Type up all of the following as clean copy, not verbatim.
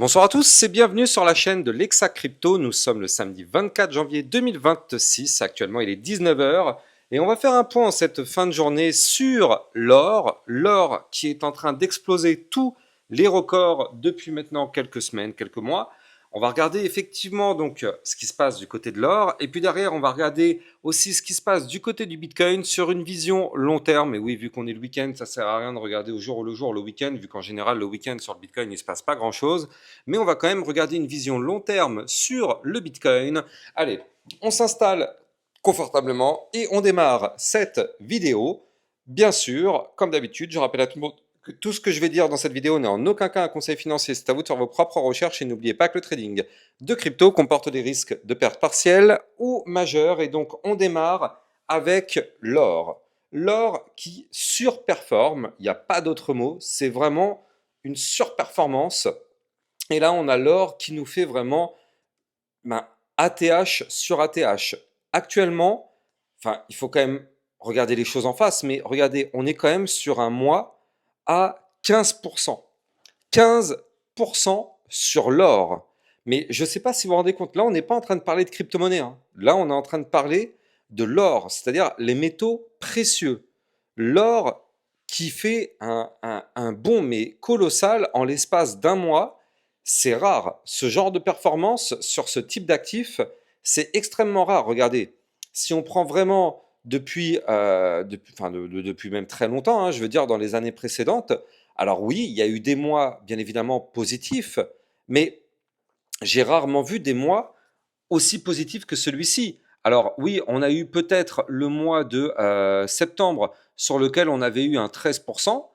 Bonsoir à tous et bienvenue sur la chaîne de l'Exa Crypto. Nous sommes le samedi 24 janvier 2026. Actuellement, il est 19 heures et on va faire un point en cette fin de journée sur l'or. L'or qui est en train d'exploser tous les records depuis maintenant quelques semaines, quelques mois. On va regarder effectivement donc ce qui se passe du côté de l'or et puis derrière on va regarder aussi ce qui se passe du côté du Bitcoin sur une vision long terme. Et oui, vu qu'on est le week-end, ça sert à rien de regarder au jour le week-end, vu qu'en général le week-end sur le Bitcoin il se passe pas grand-chose. Mais on va quand même regarder une vision long terme sur le Bitcoin. Allez, on s'installe confortablement et on démarre cette vidéo. Bien sûr, comme d'habitude, je rappelle à tout le monde que tout ce que je vais dire dans cette vidéo n'est en aucun cas un conseil financier. C'est à vous de faire vos propres recherches et n'oubliez pas que le trading de crypto comporte des risques de perte partielle ou majeure. Et donc, on démarre avec l'or. L'or qui surperforme, il n'y a pas d'autre mot, c'est vraiment une surperformance. Et là, on a l'or qui nous fait vraiment ATH sur ATH. Actuellement, enfin, il faut quand même regarder les choses en face, mais regardez, on est quand même sur un mois à 15%. 15% sur l'or. Mais je ne sais pas si vous vous rendez compte, là, on n'est pas en train de parler de crypto-monnaie, hein. Là, on est en train de parler de l'or, c'est-à-dire les métaux précieux. L'or qui fait un bond, mais colossal, en l'espace d'un mois. C'est rare. Ce genre de performance sur ce type d'actif, c'est extrêmement rare. Regardez, si on prend vraiment depuis même très longtemps, hein, je veux dire dans les années précédentes, alors oui, il y a eu des mois bien évidemment positifs, mais j'ai rarement vu des mois aussi positifs que celui-ci. Alors oui, on a eu peut-être le mois de septembre sur lequel on avait eu un 13%,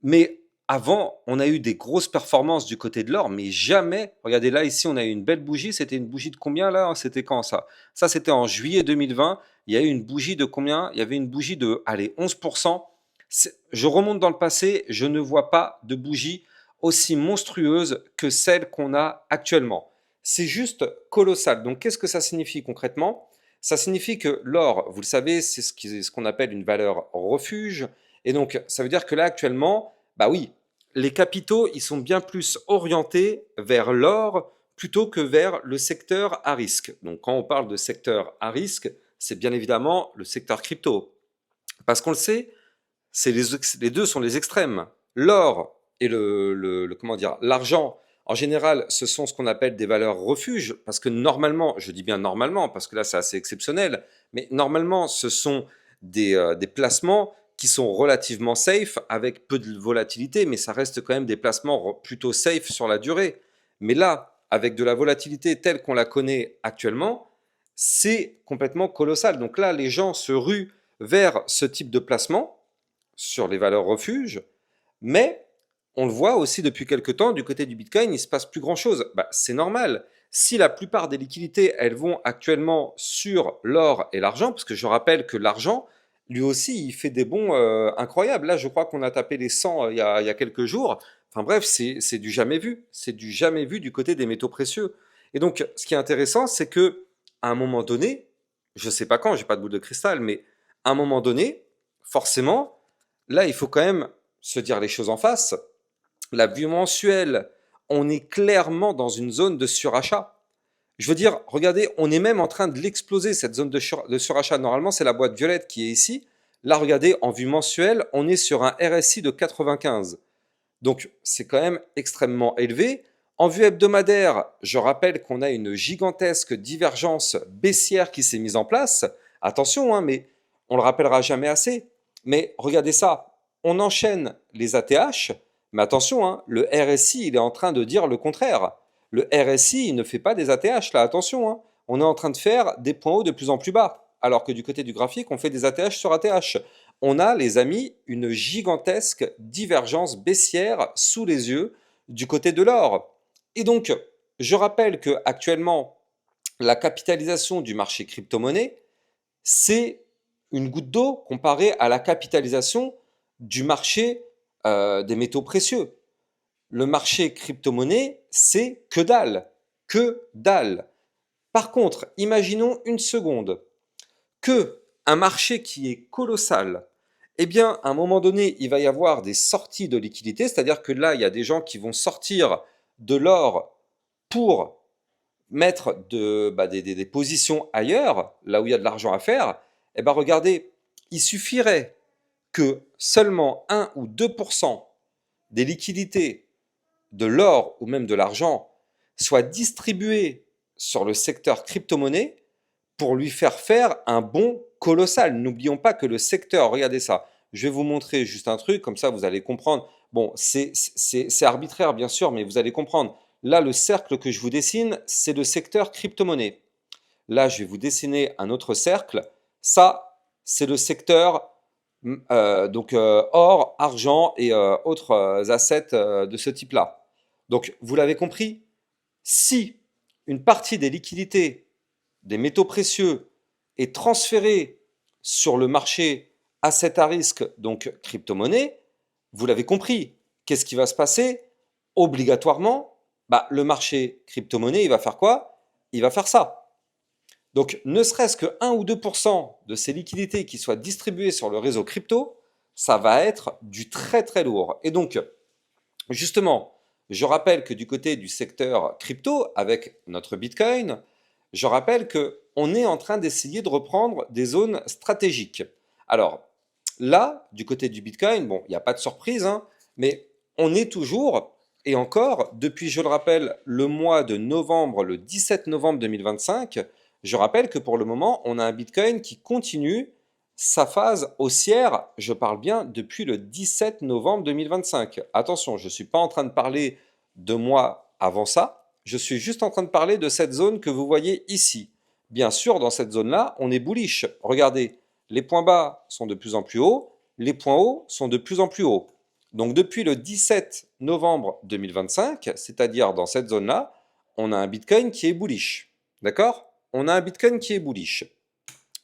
mais avant, on a eu des grosses performances du côté de l'or, mais jamais. Regardez là, ici, on a eu une belle bougie. C'était une bougie de combien là? C'était quand ça? Ça, c'était en juillet 2020. Il y a eu une bougie de combien? Il y avait une bougie de, allez, 11%. Je remonte dans le passé, je ne vois pas de bougie aussi monstrueuse que celle qu'on a actuellement. C'est juste colossal. Donc, qu'est-ce que ça signifie concrètement? Ça signifie que l'or, vous le savez, c'est ce qu'on appelle une valeur refuge. Et donc, ça veut dire que là, actuellement, bah oui, les capitaux, ils sont bien plus orientés vers l'or plutôt que vers le secteur à risque. Donc, quand on parle de secteur à risque, c'est bien évidemment le secteur crypto. Parce qu'on le sait, les deux sont les extrêmes. L'or et comment dire, l'argent, en général, ce sont ce qu'on appelle des valeurs refuges, parce que normalement, je dis bien normalement, parce que là c'est assez exceptionnel, mais normalement, ce sont des placements qui sont relativement safe, avec peu de volatilité, mais ça reste quand même des placements plutôt safe sur la durée. Mais là, avec de la volatilité telle qu'on la connaît actuellement, c'est complètement colossal. Donc là, les gens se ruent vers ce type de placement sur les valeurs refuges, mais on le voit aussi depuis quelques temps, du côté du Bitcoin, il ne se passe plus grand-chose. Bah, c'est normal. Si la plupart des liquidités, elles vont actuellement sur l'or et l'argent, parce que je rappelle que l'argent, lui aussi, il fait des bons incroyables. Là, je crois qu'on a tapé les 100 il y a quelques jours. Enfin bref, c'est du jamais vu. C'est du jamais vu du côté des métaux précieux. Et donc, ce qui est intéressant, c'est que à un moment donné, je ne sais pas quand, j'ai pas de boule de cristal, mais à un moment donné, forcément, là, il faut quand même se dire les choses en face. La vue mensuelle, on est clairement dans une zone de surachat. Je veux dire, regardez, on est même en train de l'exploser, cette zone de surachat. Normalement, c'est la boîte violette qui est ici. Là, regardez, en vue mensuelle, on est sur un RSI de 95. Donc, c'est quand même extrêmement élevé. En vue hebdomadaire, je rappelle qu'on a une gigantesque divergence baissière qui s'est mise en place. Attention, hein, mais on le rappellera jamais assez. Mais regardez ça, on enchaîne les ATH, mais attention, hein, le RSI, il est en train de dire le contraire. Le RSI, il ne fait pas des ATH, là, attention, hein. On est en train de faire des points hauts de plus en plus bas, alors que du côté du graphique, on fait des ATH sur ATH. On a, les amis, une gigantesque divergence baissière sous les yeux du côté de l'or. Et donc, je rappelle que actuellement, la capitalisation du marché crypto-monnaie, c'est une goutte d'eau comparée à la capitalisation du marché des métaux précieux. Le marché crypto-monnaie, c'est que dalle. Que dalle. Par contre, imaginons une seconde que un marché qui est colossal, eh bien, à un moment donné, il va y avoir des sorties de liquidités, c'est-à-dire que là, il y a des gens qui vont sortir de l'or pour mettre des positions ailleurs, là où il y a de l'argent à faire, eh ben regardez, il suffirait que seulement 1 ou 2% des liquidités de l'or ou même de l'argent soient distribuées sur le secteur crypto-monnaie pour lui faire un bond colossal. N'oublions pas que le secteur, regardez ça, je vais vous montrer juste un truc, comme ça vous allez comprendre. Bon, c'est arbitraire bien sûr, mais vous allez comprendre. Là, le cercle que je vous dessine, c'est le secteur crypto-monnaie. Là, je vais vous dessiner un autre cercle. Ça, c'est le secteur or, argent et autres assets de ce type-là. Donc, vous l'avez compris, si une partie des liquidités des métaux précieux est transférée sur le marché asset à risque, donc crypto-monnaie, vous l'avez compris, qu'est-ce qui va se passer? Obligatoirement, le marché crypto-monnaie, il va faire quoi? Il va faire ça. Donc, ne serait-ce que 1 ou 2% de ces liquidités qui soient distribuées sur le réseau crypto, ça va être du très très lourd. Et donc, justement, je rappelle que du côté du secteur crypto, avec notre Bitcoin, je rappelle qu'on est en train d'essayer de reprendre des zones stratégiques. Alors, là, du côté du Bitcoin, bon, il n'y a pas de surprise, hein, mais on est toujours, et encore, depuis, je le rappelle, le mois de novembre, le 17 novembre 2025, je rappelle que pour le moment, on a un Bitcoin qui continue sa phase haussière, je parle bien depuis le 17 novembre 2025. Attention, je ne suis pas en train de parler de mois avant ça, je suis juste en train de parler de cette zone que vous voyez ici. Bien sûr, dans cette zone-là, on est bullish. Regardez, les points bas sont de plus en plus hauts, les points hauts sont de plus en plus hauts. Donc depuis le 17 novembre 2025, c'est-à-dire dans cette zone-là, on a un Bitcoin qui est bullish. D'accord? On a un Bitcoin qui est bullish.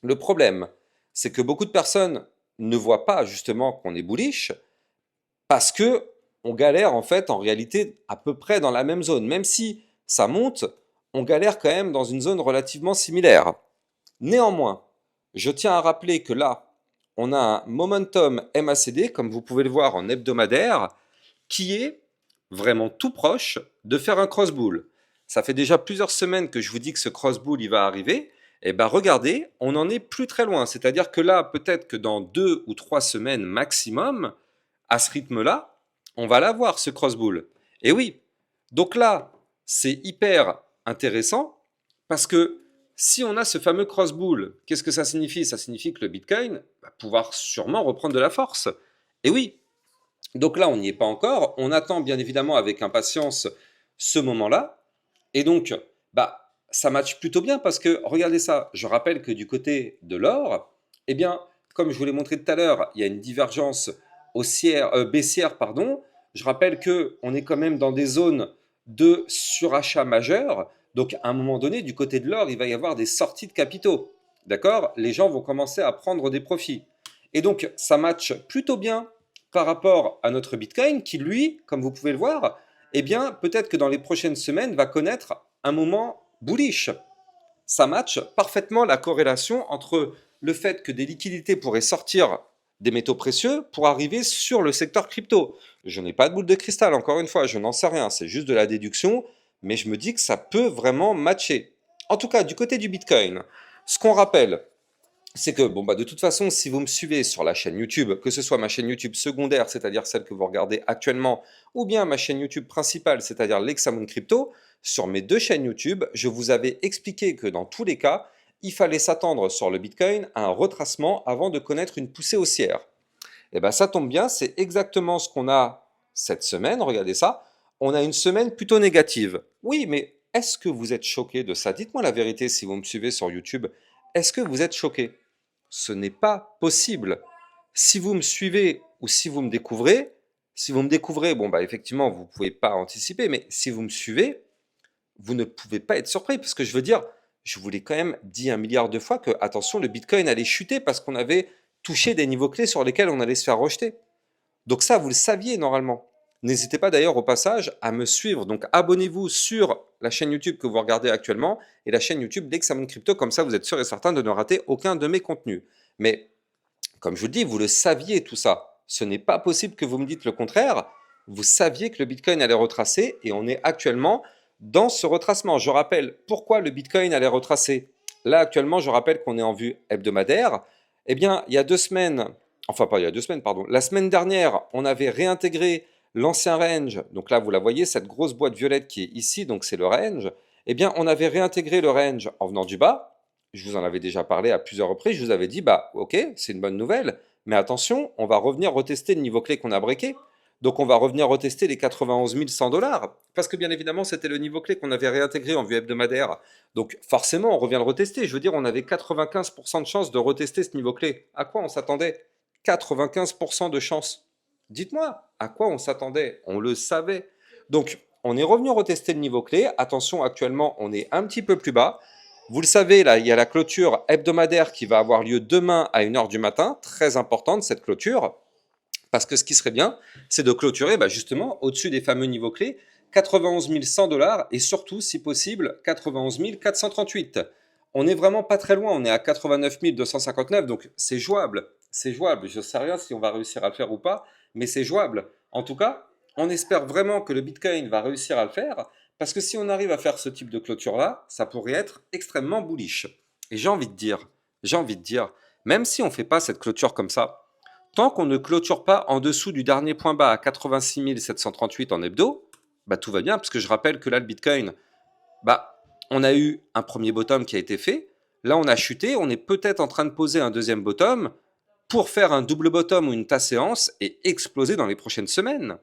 Le problème, c'est que beaucoup de personnes ne voient pas justement qu'on est bullish parce que on galère en fait en réalité à peu près dans la même zone. Même si ça monte, on galère quand même dans une zone relativement similaire. Néanmoins, je tiens à rappeler que là, on a un momentum MACD, comme vous pouvez le voir en hebdomadaire, qui est vraiment tout proche de faire un cross-bull. Ça fait déjà plusieurs semaines que je vous dis que ce cross-bull, il va arriver. Et bien regardez, on n'en est plus très loin. C'est-à-dire que là, peut-être que dans 2 ou 3 semaines maximum, à ce rythme-là, on va l'avoir, ce cross-bull. Et oui, donc là, c'est hyper intéressant parce que si on a ce fameux cross-bull, qu'est-ce que ça signifie? Ça signifie que le Bitcoin va pouvoir sûrement reprendre de la force. Et oui, donc là, on n'y est pas encore. On attend bien évidemment avec impatience ce moment-là. Et donc, ça matche plutôt bien parce que, regardez ça, je rappelle que du côté de l'or, eh bien, comme je vous l'ai montré tout à l'heure, il y a une divergence baissière, pardon. Je rappelle que on est quand même dans des zones de surachat majeur. Donc, à un moment donné, du côté de l'or, il va y avoir des sorties de capitaux. D'accord? Les gens vont commencer à prendre des profits. Et donc, ça matche plutôt bien par rapport à notre Bitcoin qui, lui, comme vous pouvez le voir, eh bien, peut-être que dans les prochaines semaines, va connaître un moment bullish. Ça matche parfaitement la corrélation entre le fait que des liquidités pourraient sortir des métaux précieux pour arriver sur le secteur crypto. Je n'ai pas de boule de cristal, encore une fois, je n'en sais rien, c'est juste de la déduction, mais je me dis que ça peut vraiment matcher. En tout cas, du côté du Bitcoin, ce qu'on rappelle, c'est que, bon, de toute façon, si vous me suivez sur la chaîne YouTube, que ce soit ma chaîne YouTube secondaire, c'est-à-dire celle que vous regardez actuellement, ou bien ma chaîne YouTube principale, c'est-à-dire l'Hexamone Crypto, sur mes deux chaînes YouTube, je vous avais expliqué que dans tous les cas, il fallait s'attendre sur le Bitcoin à un retracement avant de connaître une poussée haussière. Et bien, ça tombe bien, c'est exactement ce qu'on a cette semaine, regardez ça. On a une semaine plutôt négative. Oui, mais est-ce que vous êtes choqué de ça? Dites-moi la vérité si vous me suivez sur YouTube. Est-ce que vous êtes choqué? Ce n'est pas possible. Si vous me suivez ou si vous me découvrez, bon, effectivement, vous ne pouvez pas anticiper, mais si vous me suivez, vous ne pouvez pas être surpris, parce que je veux dire, je vous l'ai quand même dit 1 milliard de fois que, attention, le Bitcoin allait chuter parce qu'on avait touché des niveaux clés sur lesquels on allait se faire rejeter. Donc ça, vous le saviez normalement. N'hésitez pas d'ailleurs au passage à me suivre. Donc abonnez-vous sur la chaîne YouTube que vous regardez actuellement et la chaîne YouTube d'Hexamone Crypto. Comme ça, vous êtes sûr et certain de ne rater aucun de mes contenus. Mais comme je vous le dis, vous le saviez tout ça. Ce n'est pas possible que vous me dites le contraire. Vous saviez que le Bitcoin allait retracer et on est actuellement dans ce retracement. Je rappelle pourquoi le Bitcoin allait retracer. Là, actuellement, je rappelle qu'on est en vue hebdomadaire. Eh bien, il y a 2 semaines, enfin pas il y a 2 semaines, pardon, la semaine dernière, on avait réintégré l'ancien range. Donc là, vous la voyez, cette grosse boîte violette qui est ici, donc c'est le range. Eh bien, on avait réintégré le range en venant du bas. Je vous en avais déjà parlé à plusieurs reprises. Je vous avais dit, bah ok, c'est une bonne nouvelle. Mais attention, on va revenir retester le niveau clé qu'on a breaké. Donc on va revenir retester les 91 100 dollars. Parce que bien évidemment, c'était le niveau clé qu'on avait réintégré en vue hebdomadaire. Donc forcément, on revient le retester. Je veux dire, on avait 95% de chances de retester ce niveau clé. À quoi on s'attendait? 95% de chances. Dites-moi, à quoi on s'attendait? On le savait. Donc, on est revenu retester le niveau clé. Attention, actuellement, on est un petit peu plus bas. Vous le savez, là, il y a la clôture hebdomadaire qui va avoir lieu demain à 1h du matin. Très importante, cette clôture. Parce que ce qui serait bien, c'est de clôturer justement au-dessus des fameux niveaux clés, 91 100 dollars et surtout, si possible, 91 438. On n'est vraiment pas très loin, on est à 89 259, donc c'est jouable. C'est jouable. Je ne sais rien si on va réussir à le faire ou pas, mais c'est jouable. En tout cas, on espère vraiment que le Bitcoin va réussir à le faire, parce que si on arrive à faire ce type de clôture-là, ça pourrait être extrêmement bullish. Et j'ai envie de dire, même si on ne fait pas cette clôture comme ça, tant qu'on ne clôture pas en dessous du dernier point bas à 86 738 en hebdo, bah tout va bien, parce que je rappelle que là, le Bitcoin, bah, on a eu un premier bottom qui a été fait. Là, on a chuté. On est peut-être en train de poser un deuxième bottom pour faire un double bottom ou une tasse séance et exploser dans les prochaines semaines.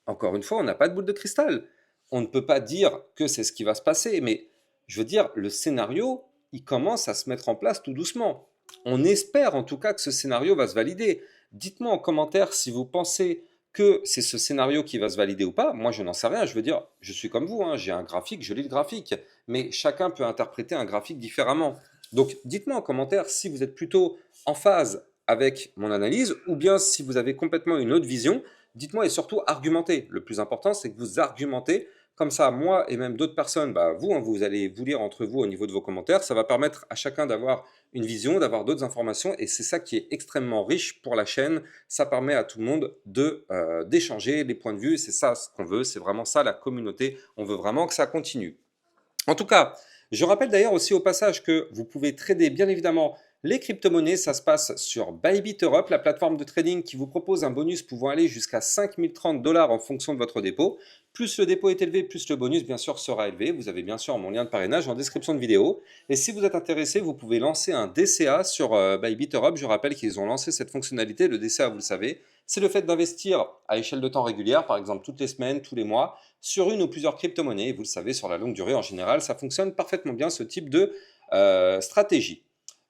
Encore une fois, on n'a pas de boule de cristal. On ne peut pas dire que c'est ce qui va se passer, mais je veux dire, le scénario, il commence à se mettre en place tout doucement. On espère en tout cas que ce scénario va se valider. Dites-moi en commentaire si vous pensez que c'est ce scénario qui va se valider ou pas. Moi, je n'en sais rien. Je veux dire, je suis comme vous, hein, j'ai un graphique, je lis le graphique. Mais chacun peut interpréter un graphique différemment. Donc, dites-moi en commentaire si vous êtes plutôt en phase avec mon analyse ou bien si vous avez complètement une autre vision. Dites-moi et surtout argumentez. Le plus important, c'est que vous argumentez. Comme ça, moi et même d'autres personnes, bah, vous, hein, vous allez vous lire entre vous au niveau de vos commentaires. Ça va permettre à chacun d'avoir une vision, d'avoir d'autres informations. Et c'est ça qui est extrêmement riche pour la chaîne. Ça permet à tout le monde d'échanger les points de vue. C'est ça ce qu'on veut. C'est vraiment ça la communauté. On veut vraiment que ça continue. En tout cas, je rappelle d'ailleurs aussi au passage que vous pouvez trader bien évidemment les crypto-monnaies. Ça se passe sur Bybit Europe, la plateforme de trading qui vous propose un bonus pouvant aller jusqu'à 5030 dollars en fonction de votre dépôt. Plus le dépôt est élevé, plus le bonus bien sûr sera élevé. Vous avez bien sûr mon lien de parrainage en description de vidéo. Et si vous êtes intéressé, vous pouvez lancer un DCA sur Bybit Europe. Je rappelle qu'ils ont lancé cette fonctionnalité. Le DCA, vous le savez, c'est le fait d'investir à échelle de temps régulière, par exemple toutes les semaines, tous les mois, sur une ou plusieurs crypto-monnaies. Vous le savez, sur la longue durée en général, ça fonctionne parfaitement bien ce type de stratégie.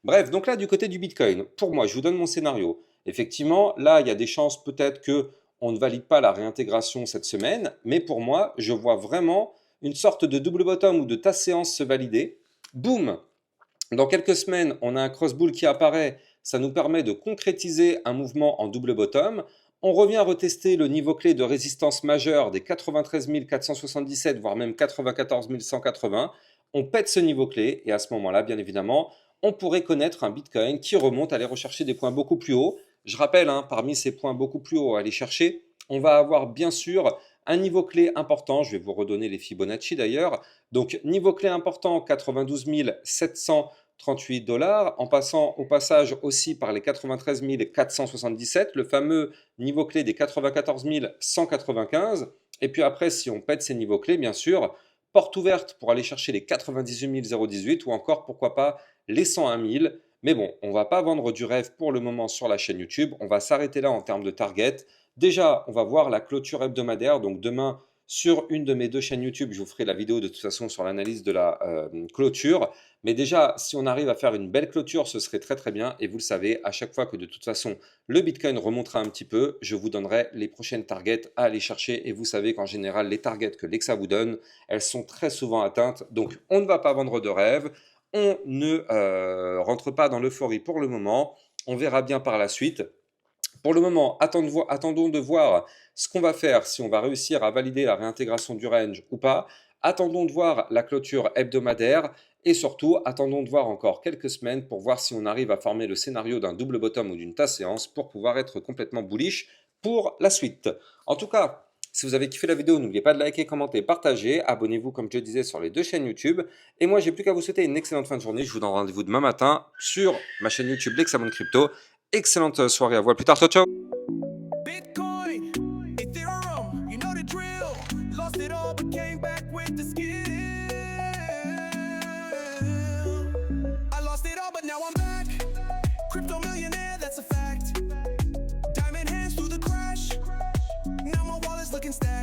Bref, donc là, du côté du Bitcoin, pour moi, je vous donne mon scénario. Effectivement, là, il y a des chances peut-être que on ne valide pas la réintégration cette semaine, mais pour moi, je vois vraiment une sorte de double bottom ou de tasse séance se valider. Boum! Dans quelques semaines, on a un cross-bull qui apparaît. Ça nous permet de concrétiser un mouvement en double bottom. On revient retester le niveau clé de résistance majeure des 93 477, voire même 94 180. On pète ce niveau clé et à ce moment-là, bien évidemment, on pourrait connaître un Bitcoin qui remonte, aller rechercher des points beaucoup plus hauts. Je rappelle, hein, parmi ces points beaucoup plus hauts à aller chercher, on va avoir bien sûr un niveau clé important. Je vais vous redonner les Fibonacci d'ailleurs. Donc, niveau clé important, 92 738 dollars, en passant au passage aussi par les 93 477, le fameux niveau clé des 94 195. Et puis après, si on pète ces niveaux clés, bien sûr, porte ouverte pour aller chercher les 98 018 ou encore, pourquoi pas, les 101 000. Mais bon, on va pas vendre du rêve pour le moment sur la chaîne YouTube. On va s'arrêter là en termes de target. Déjà, on va voir la clôture hebdomadaire. Donc demain, sur une de mes deux chaînes YouTube, je vous ferai la vidéo de toute façon sur l'analyse de la clôture. Mais déjà, si on arrive à faire une belle clôture, ce serait très très bien. Et vous le savez, à chaque fois que de toute façon le Bitcoin remontera un petit peu, je vous donnerai les prochaines targets à aller chercher. Et vous savez qu'en général, les targets que Lexa vous donne, elles sont très souvent atteintes. Donc on ne va pas vendre de rêve. On ne rentre pas dans l'euphorie pour le moment. On verra bien par la suite. Pour le moment, attendons de voir ce qu'on va faire, si on va réussir à valider la réintégration du range ou pas. Attendons de voir la clôture hebdomadaire et surtout, attendons de voir encore quelques semaines pour voir si on arrive à former le scénario d'un double bottom ou d'une tasse séance pour pouvoir être complètement bullish pour la suite. En tout cas, si vous avez kiffé la vidéo, n'oubliez pas de liker, commenter, partager. Abonnez-vous, comme je disais, sur les deux chaînes YouTube. Et moi, j'ai plus qu'à vous souhaiter une excellente fin de journée. Je vous donne rendez-vous demain matin sur ma chaîne YouTube L'Hexamone Crypto. Excellente soirée à vous. À plus tard. Ciao, ciao. Bitcoin, Ethereum, you know the drill. Lost it all but came back with the skill. I lost it all but now I'm back. Crypto millionaire, that's a fact. Diamond hands through the crash. Now my wallet's looking stacked.